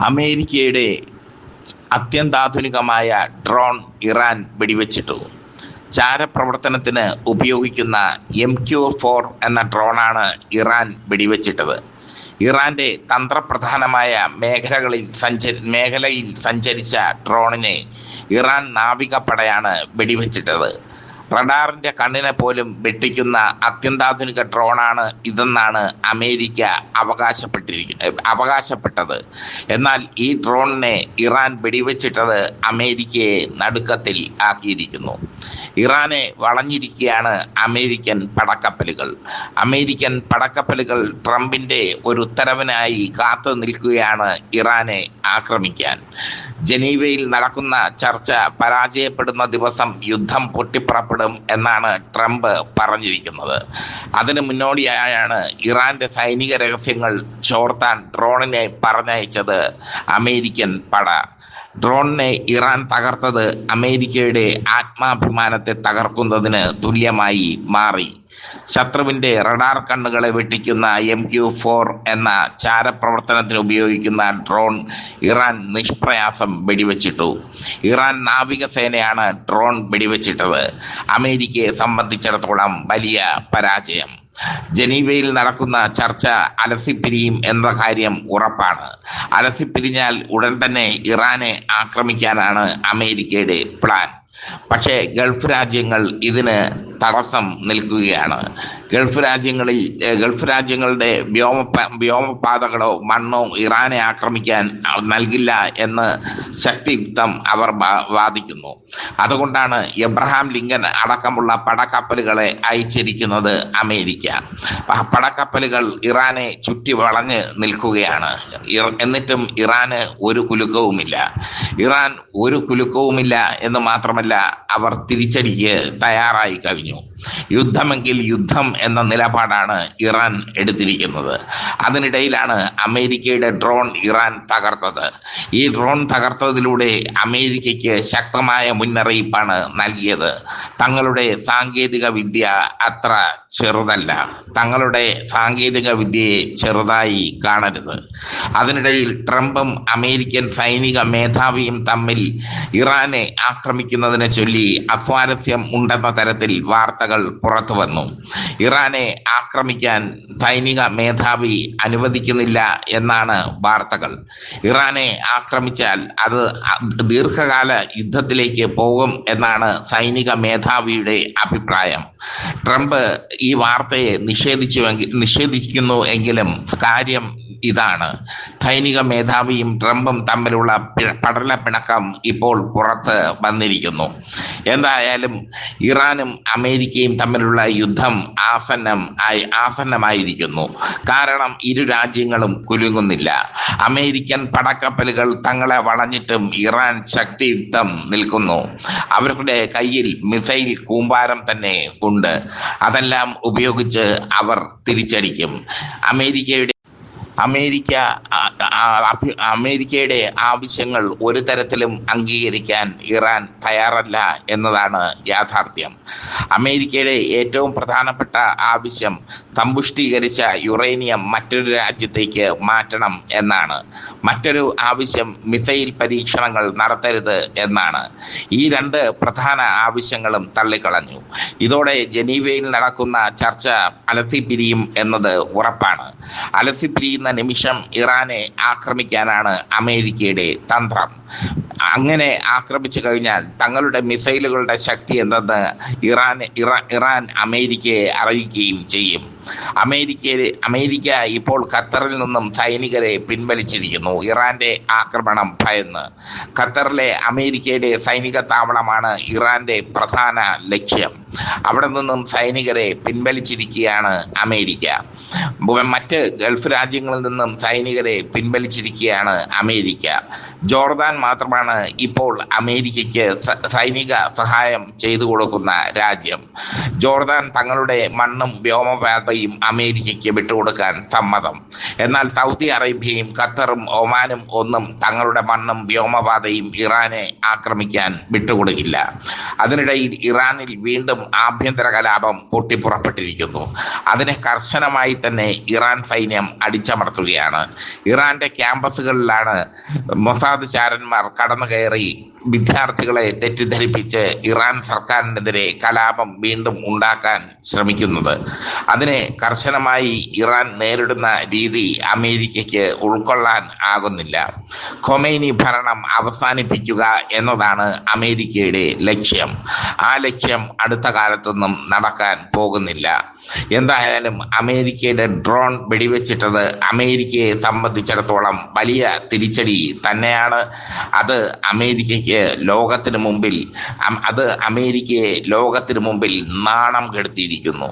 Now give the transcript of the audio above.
അമേരിക്കയുടെ അത്യന്താധുനികമായ drone Iran വെടിവെച്ചിട്ടു. ചാരപ്രവർത്തനത്തിന് ഉപയോഗിക്കുന്ന MQ-4 എന്ന ഡ്രോണാണ് ഇറാൻ വെടിവെച്ചിട്ടത്. ഇറാന്റെ തന്ത്രപ്രധാനമായ മേഖലയിൽ സഞ്ചരിച്ച ഡ്രോണിനെ ഇറാൻ നാവികപ്പടയാണ് വെടിവെച്ചിട്ടത്. റഡാറിന്റെ കണ്ണിനെ പോലും വെട്ടിക്കുന്ന അത്യന്താധുനിക ഡ്രോണാണ് ഇതെന്നാണ് അമേരിക്ക അവകാശപ്പെട്ടത്. എന്നാൽ ഈ ഡ്രോണിനെ ഇറാൻ വെടിവെച്ചിട്ടത് അമേരിക്കയെ നടുക്കത്തിൽ ആക്കിയിരിക്കുന്നു. ഇറാനെ വളഞ്ഞിരിക്കുകയാണ് അമേരിക്കൻ പടക്കപ്പലുകൾ ട്രംപിന്റെ ഒരു ഉത്തരവിനായി കാത്തു നിൽക്കുകയാണ് ഇറാനെ ആക്രമിക്കാൻ. ജനീവയിൽ നടക്കുന്ന ചർച്ച പരാജയപ്പെടുന്ന ദിവസം യുദ്ധം പൊട്ടിപ്പുറപ്പെടും എന്നാണ് ട്രംപ് പറഞ്ഞിരിക്കുന്നത്. അതിന് മുന്നോടിയായാണ് ഇറാന്റെ സൈനിക രഹസ്യങ്ങൾ ചോർത്താൻ ഡ്രോണിനെ പറഞ്ഞയച്ചത് അമേരിക്കൻ പട. ഡ്രോണിനെ ഇറാൻ തകർത്തത് അമേരിക്കയുടെ ആത്മാഭിമാനത്തെ തകർക്കുന്നതിന് തുല്യമായി മാറി. ശത്രുവിന്റെ റഡാർ കണ്ണുകളെ വെട്ടിക്കുന്ന MQ-4 എന്ന ചാരപ്രവർത്തനത്തിന് ഉപയോഗിക്കുന്ന ഡ്രോൺ ഇറാൻ നിഷ്പ്രയാസം വെടിവെച്ചിട്ടു. Iran നാവികസേനയാണ് drone വെടിവെച്ചിട്ടത്. അമേരിക്കയെ സംബന്ധിച്ചിടത്തോളം വലിയ പരാജയം. ജനീവയിൽ നടക്കുന്ന ചർച്ച അലസിപ്പിരിയും എന്ന കാര്യം ഉറപ്പാണ്. അലസിപ്പിരിഞ്ഞാൽ ഉടൻ തന്നെ ഇറാനെ ആക്രമിക്കാനാണ് അമേരിക്കയുടെ പ്ലാൻ. പക്ഷേ ഗൾഫ് രാജ്യങ്ങൾ ഇതിന് തടസ്സം നിൽക്കുകയാണ്. ഗൾഫ് രാജ്യങ്ങളുടെ വ്യോമപാതകളോ മണ്ണോ ഇറാനെ ആക്രമിക്കാൻ നൽകില്ല എന്ന് ശക്തിയുക്തം അവർ വാദിക്കുന്നു. അതുകൊണ്ടാണ് എബ്രഹാം ലിങ്കൻ അടക്കമുള്ള പടക്കപ്പലുകളെ അയച്ചിരിക്കുന്നത് അമേരിക്ക. പടക്കപ്പലുകൾ ഇറാനെ ചുറ്റി വളഞ്ഞ് നിൽക്കുകയാണ്. എന്നിട്ടും ഇറാന് ഒരു കുലുക്കവുമില്ല എന്ന് മാത്രമല്ല, അവർ തിരിച്ചടിക്ക് തയ്യാറായി കഴിഞ്ഞു. യുദ്ധമെങ്കിൽ യുദ്ധം എന്ന നിലപാടാണ് ഇറാൻ എടുത്തിരിക്കുന്നത്. അതിനിടയിലാണ് അമേരിക്കയുടെ ഡ്രോൺ ഇറാൻ തകർത്തത്. ഈ ഡ്രോൺ തകർത്തതിലൂടെ അമേരിക്കയ്ക്ക് ശക്തമായ മുന്നറിയിപ്പാണ് നൽകിയത്. തങ്ങളുടെ സാങ്കേതിക വിദ്യ അത്ര ചെറുതല്ല, തങ്ങളുടെ സാങ്കേതിക വിദ്യയെ ചെറുതായി കാണരുത്. അതിനിടയിൽ ട്രംപും അമേരിക്കൻ സൈനിക മേധാവിയും തമ്മിൽ ഇറാനെ ആക്രമിക്കുന്നതിനെ ചൊല്ലി അസ്വാരസ്യം ഉണ്ടെന്ന തരത്തിൽ വാർത്തകൾ പുറത്തു വന്നു. ഇറാനെ ആക്രമിക്കാൻ സൈനിക മേധാവി അനുവദിക്കുന്നില്ല എന്നാണ് വാർത്തകൾ. ഇറാനെ ആക്രമിച്ചാൽ അത് ദീർഘകാല യുദ്ധത്തിലേക്ക് പോകും എന്നാണ് സൈനിക മേധാവിയുടെ അഭിപ്രായം. ട്രംപ് ഈ വാർത്തയെ നിഷേധിക്കുന്നു എങ്കിലും കാര്യം ഇതാണ്. സൈനിക മേധാവിയും ട്രംപും തമ്മിലുള്ള പടലപ്പിണക്കം ഇപ്പോൾ പുറത്ത് വന്നിരിക്കുന്നു. ഇറാനും അമേരിക്കയും തമ്മിലുള്ള യുദ്ധം ആസന്നമായിരിക്കുന്നു. കാരണം ഇരു രാജ്യങ്ങളും കുലുങ്ങുന്നില്ല. അമേരിക്കൻ പടക്കപ്പലുകൾ തങ്ങളെ വളഞ്ഞിട്ടും ഇറാൻ ശക്തിയുക്തം നിൽക്കുന്നു. അവരുടെ കയ്യിൽ മിസൈൽ കൂമ്പാരം തന്നെ ഉണ്ട്. അതെല്ലാം ഉപയോഗിച്ച് അവർ തിരിച്ചടിക്കും. അമേരിക്കയുടെ ആവശ്യങ്ങൾ ഒരു തരത്തിലും അംഗീകരിക്കാൻ ഇറാൻ തയ്യാറല്ല എന്നതാണ് യാഥാർത്ഥ്യം. അമേരിക്കയുടെ ഏറ്റവും പ്രധാനപ്പെട്ട ആവശ്യം സമ്പുഷ്ടീകരിച്ച യുറേനിയം മറ്റൊരു രാജ്യത്തേക്ക് മാറ്റണം എന്നാണ്. മറ്റൊരു ആവശ്യം മിസൈൽ പരീക്ഷണങ്ങൾ നടത്തരുത് എന്നാണ്. ഈ രണ്ട് പ്രധാന ആവശ്യങ്ങളും തള്ളിക്കളഞ്ഞു. ഇതോടെ ജനീവയിൽ നടക്കുന്ന ചർച്ച അലസിപ്പിരിയും എന്നത് ഉറപ്പാണ്. അലസിപ്പിരിയുന്ന നിമിഷം ഇറാനെ ആക്രമിക്കാനാണ് അമേരിക്കയുടെ തന്ത്രം. അങ്ങനെ ആക്രമിച്ചു കഴിഞ്ഞാൽ തങ്ങളുടെ മിസൈലുകളുടെ ശക്തി എന്തെന്ന് ഇറാൻ അമേരിക്കയെ അറിയിക്കുകയും ചെയ്യും. അമേരിക്ക ഇപ്പോൾ ഖത്തറിൽ നിന്നും സൈനികരെ പിൻവലിച്ചിരിക്കുന്നു. ഇറാന്റെ ആക്രമണം ഭയന്ന് ഖത്തറിലെ അമേരിക്കയുടെ സൈനിക താവളമാണ് ഇറാന്റെ പ്രധാന ലക്ഷ്യം. അവിടെ നിന്നും സൈനികരെ പിൻവലിച്ചിരിക്കുകയാണ് അമേരിക്ക. മറ്റ് ഗൾഫ് രാജ്യങ്ങളിൽ നിന്നും സൈനികരെ പിൻവലിച്ചിരിക്കുകയാണ് അമേരിക്ക. ജോർദാൻ മാത്രമാണ് ഇപ്പോൾ അമേരിക്കയ്ക്ക് സൈനിക സഹായം ചെയ്തു കൊടുക്കുന്ന രാജ്യം. ജോർദാൻ തങ്ങളുടെ മണ്ണും വ്യോമപാതയും അമേരിക്കയ്ക്ക് വിട്ടുകൊടുക്കാൻ സമ്മതം. എന്നാൽ സൗദി അറേബ്യയും ഖത്തറും ഒമാനും ഒന്നും തങ്ങളുടെ മണ്ണും വ്യോമപാതയും ഇറാനെ ആക്രമിക്കാൻ വിട്ടുകൊടുക്കില്ല. അതിനിടയിൽ ഇറാനിൽ വീണ്ടും വീണ്ടും ആഭ്യന്തര കലാപം പൊട്ടിപ്പുറപ്പെട്ടിരിക്കുന്നു. അതിനെ കർശനമായി തന്നെ ഇറാൻ സൈന്യം അടിച്ചമർത്തുകയാണ്. ഇറാന്റെ ക്യാമ്പസുകളിലാണ് മൊസാദ് ചാരന്മാർ കടന്നു കയറി വിദ്യാർത്ഥികളെ തെറ്റിദ്ധരിപ്പിച്ച് ഇറാൻ സർക്കാരിനെതിരെ കലാപം വീണ്ടും ഉണ്ടാക്കാൻ ശ്രമിക്കുന്നത്. അതിനെ കർശനമായി ഇറാൻ നേരിടുന്ന രീതി അമേരിക്കയ്ക്ക് ഉൾക്കൊള്ളാൻ ആകുന്നില്ല. ഖൊമൈനി ഭരണം അവസാനിപ്പിക്കുക എന്നതാണ് അമേരിക്കയുടെ ലക്ഷ്യം. ആ ലക്ഷ്യം അടുത്ത കാലത്തൊന്നും നടക്കാൻ പോകുന്നില്ല. എന്തായാലും അമേരിക്കയുടെ ഡ്രോൺ വെടിവെച്ചിട്ടത് അമേരിക്കയെ സംബന്ധിച്ചിടത്തോളം വലിയ തിരിച്ചടി തന്നെയാണ്. അത് അമേരിക്കയെ ലോകത്തിന് മുമ്പിൽ നാണം കെടുത്തിയിരിക്കുന്നു.